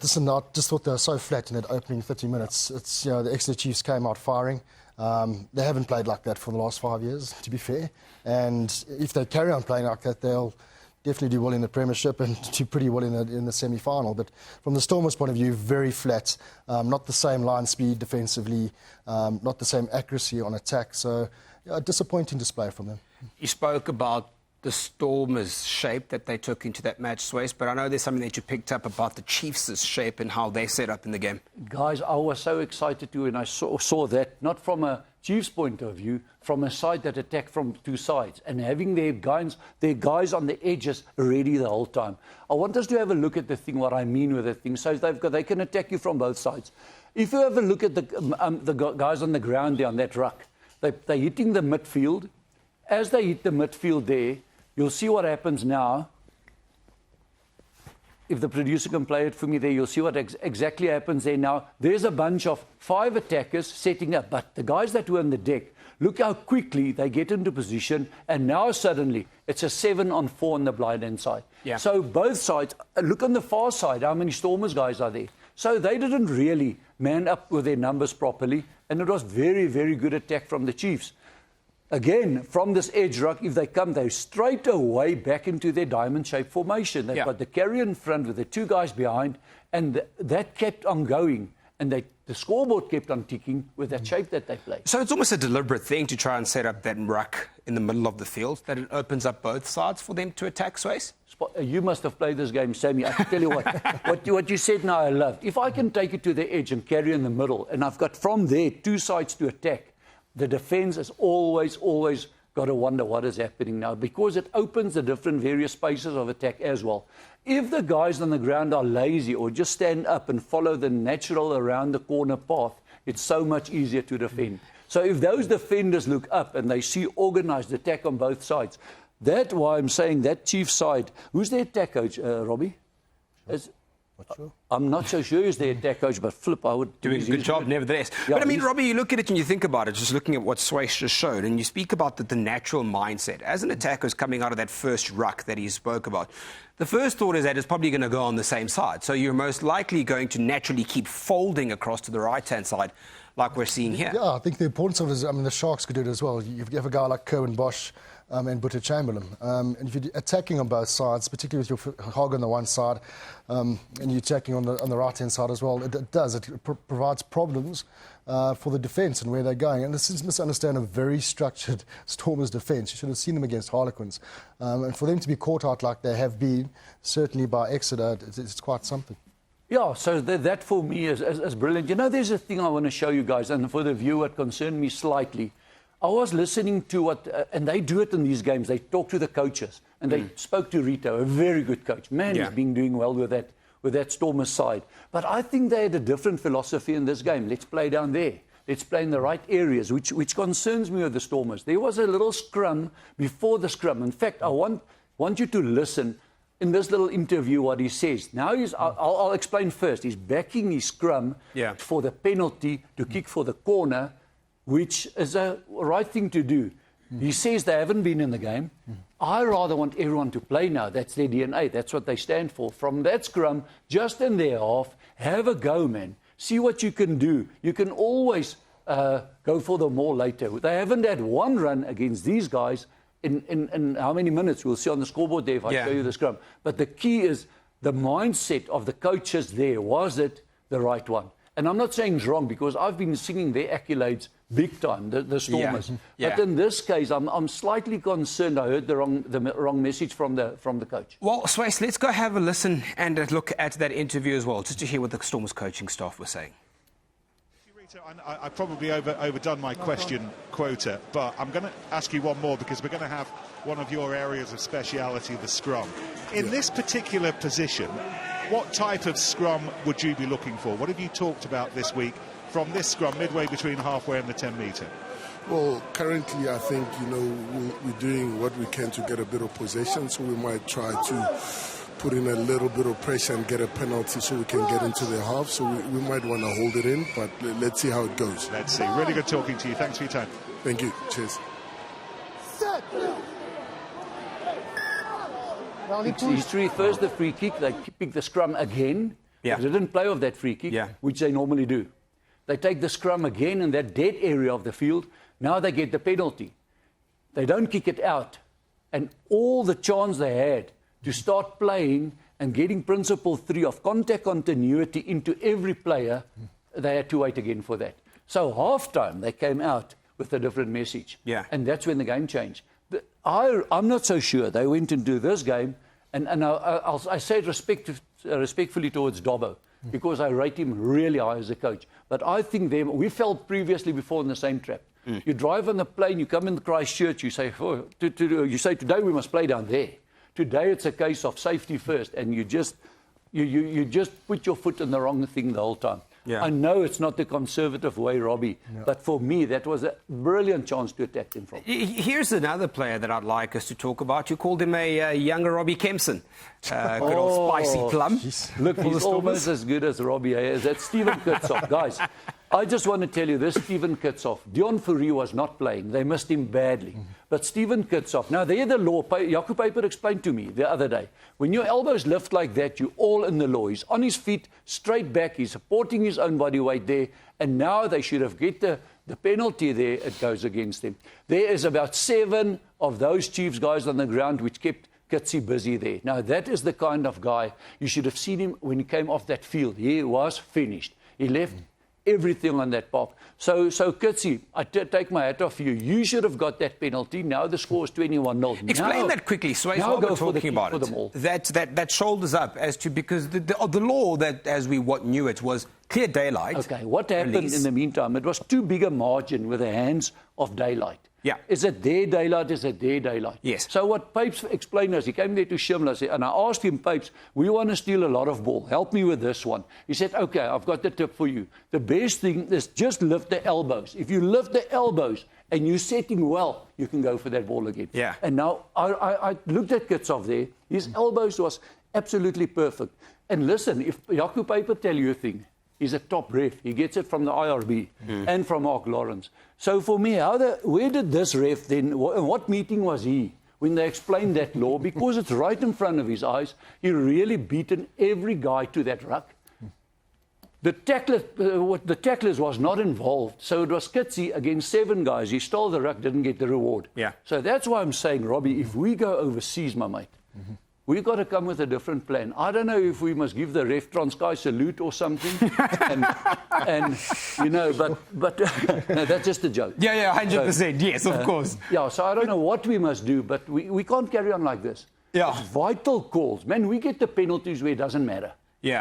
listen, I just thought they were so flat in that opening 30 minutes. It's, the Exeter Chiefs came out firing. They haven't played like that for the last 5 years, to be fair. And if they carry on playing like that, they'll definitely do well in the Premiership and do pretty well in the semi-final. But from the Stormers' point of view, very flat. Not the same line speed defensively, not the same accuracy on attack. So, a disappointing display from them. You spoke about the Stormers' shape that they took into that match, Swys, but I know there's something that you picked up about the Chiefs' shape and how they set up in the game. Guys, I was so excited too, and I saw that, not from a Chiefs' point of view, from a side that attacked from two sides, and having their guys on the edges ready the whole time. I want us to have a look at the thing, what I mean with the thing. So they can attack you from both sides. If you have a look at the guys on the ground there on that ruck, they're hitting the midfield. As they hit the midfield there, you'll see what happens now. If the producer can play it for me there, you'll see what exactly happens there now. There's a bunch of 5 attackers setting up, but the guys that were on the deck, look how quickly they get into position, and now suddenly it's a 7-on-4 on the blind-hand side. Yeah. So both sides, look on the far side, how many Stormers guys are there? So they didn't really man up with their numbers properly, and it was very, very good attack from the Chiefs. Again, from this edge ruck, if they come, they're straight away back into their diamond-shaped formation. They've got the carrier in front with the 2 guys behind, and that kept on going. And the scoreboard kept on ticking with that shape that they play. So it's almost a deliberate thing to try and set up that ruck in the middle of the field, that it opens up both sides for them to attack, Swys? You must have played this game, Sammy. I can tell you what you said now I loved. If I can take it to the edge and carry in the middle, and I've got from there 2 sides to attack, the defence has always got to wonder what is happening now, because it opens the different various spaces of attack as well. If the guys on the ground are lazy or just stand up and follow the natural around the corner path, it's so much easier to defend. So if those defenders look up and they see organised attack on both sides, that's why I'm saying that Chiefs side. Who's their attack coach, Robbie? Sure. I'm not so sure who's their attack coach, but Flip, I would... Doing a good job, nevertheless. Yeah, but I mean, Robbie, you look at it and you think about it, just looking at what Swys just showed, and you speak about the natural mindset. As an attacker who's coming out of that first ruck that he spoke about, the first thought is that it's probably going to go on the same side. So you're most likely going to naturally keep folding across to the right-hand side, like we're seeing here. Yeah, I think the importance of it is, the Sharks could do it as well. You have a guy like Kerwin Bosch and Butter Chamberlain. And if you're attacking on both sides, particularly with your hog on the one side, and you're attacking on the right-hand side as well, it provides problems for the defence and where they're going. And this is misunderstand a very structured Stormers defence. You should have seen them against Harlequins. And for them to be caught out like they have been, certainly by Exeter, it's quite something. Yeah, so that for me is brilliant. There's a thing I want to show you guys, and for the viewer, it concerned me slightly. I was listening to what, and they do it in these games, they talk to the coaches, and they spoke to Rito, a very good coach. Man, he's been doing well with that Stormers side. But I think they had a different philosophy in this game. Let's play down there. Let's play in the right areas, which concerns me with the Stormers. There was a little scrum before the scrum. In fact, I want you to listen in this little interview what he says. Now I'll explain first. He's backing his scrum for the penalty to kick for the corner, which is a right thing to do. He says they haven't been in the game. I rather want everyone to play now. That's their DNA. That's what they stand for. From that scrum, just in their half, have a go, man. See what you can do. You can always go for the more later. They haven't had one run against these guys in how many minutes? We'll see on the scoreboard there if I show you the scrum. But the key is the mindset of the coaches there. Was it the right one? And I'm not saying it's wrong, because I've been singing their accolades big time, the Stormers. But in this case, I'm slightly concerned. I heard the wrong message from the coach. Well, Swys, let's go have a listen and a look at that interview as well, just to hear what the Stormers coaching staff was saying. I probably overdone my question quota, but I'm going to ask you one more, because we're going to have one of your areas of speciality, the scrum. In this particular position, what type of scrum would you be looking for? What have you talked about this week from this scrum midway between halfway and the 10-metre? Well, currently I think, we're doing what we can to get a bit of possession, so we might try to put in a little bit of pressure and get a penalty so we can get into the half. So we might want to hold it in, but let's see how it goes. Let's see. Really good talking to you. Thanks for your time. Thank you. Cheers. History, first the free kick, they pick the scrum again. Yeah. They didn't play off that free kick, which they normally do. They take the scrum again in that dead area of the field. Now they get the penalty. They don't kick it out. And all the chance they had to start playing and getting principle 3 of contact continuity into every player, they had to wait again for that. So half-time, they came out with a different message. Yeah. And that's when the game changed. I'm not so sure. They went into this game, and I say it respectfully towards Dobbo, because I rate him really high as a coach. But I think we fell previously before in the same trap. You drive on the plane, you come in Christchurch, you say, today we must play down there. Today it's a case of safety first, and you just put your foot in the wrong thing the whole time. Yeah. I know it's not the conservative way, Robbie, but for me, that was a brilliant chance to attack them from. Here's another player that I'd like us to talk about. You called him a younger Robbie Kempson. Good old spicy plum. Look, he's almost as good as Robbie. That's Stephen Kitsoff. Guys, I just want to tell you this, Stephen Kitsoff. Dion Fourie was not playing. They missed him badly. But Stephen Kitsoff, now they're the law. Jaco Paper explained to me the other day, when your elbows lift like that, you're all in the law. He's on his feet, straight back. He's supporting his own body weight there. And now they should have get the penalty there. It goes against them. There is about 7 of those Chiefs guys on the ground which kept Kitsie busy there. Now, that is the kind of guy, you should have seen him when he came off that field. He was finished. He left everything on that park. So Kitsie, I take my hat off for you. You should have got that penalty. Now the score is 21-0. Explain that quickly, Swys. Now While go we're for talking about them all. That shoulders up as to, because the law that as we knew it was clear daylight. Okay, what happened in the meantime? It was too big a margin with the hands of daylight. Yeah. Is it their daylight? Is it their daylight? Yes. So what Papes explained us, he came there to Shimla, and I asked him, Papes, we want to steal a lot of ball. Help me with this one. He said, okay, I've got the tip for you. The best thing is just lift the elbows. If you lift the elbows and you're setting well, you can go for that ball again. Yeah. And now I looked at Kitsoff there. His elbows was absolutely perfect. And listen, if Jaco Paper tell you a thing, he's a top ref. He gets it from the IRB and from Mark Lawrence. So for me, where did this ref then, what meeting was he when they explained that law? Because it's right in front of his eyes. He really beaten every guy to that ruck. The tacklers was not involved. So it was Kitsie against 7 guys. He stole the ruck, didn't get the reward. Yeah. So that's why I'm saying, Robbie, if we go overseas, my mate, we've got to come with a different plan. I don't know if we must give the ref Transkei salute or something. and you know, but no, that's just a joke. Yeah, 100%. Yes, of course. Yeah, so I don't know what we must do, but we can't carry on like this. Yeah. It's vital calls. Man, we get the penalties where it doesn't matter.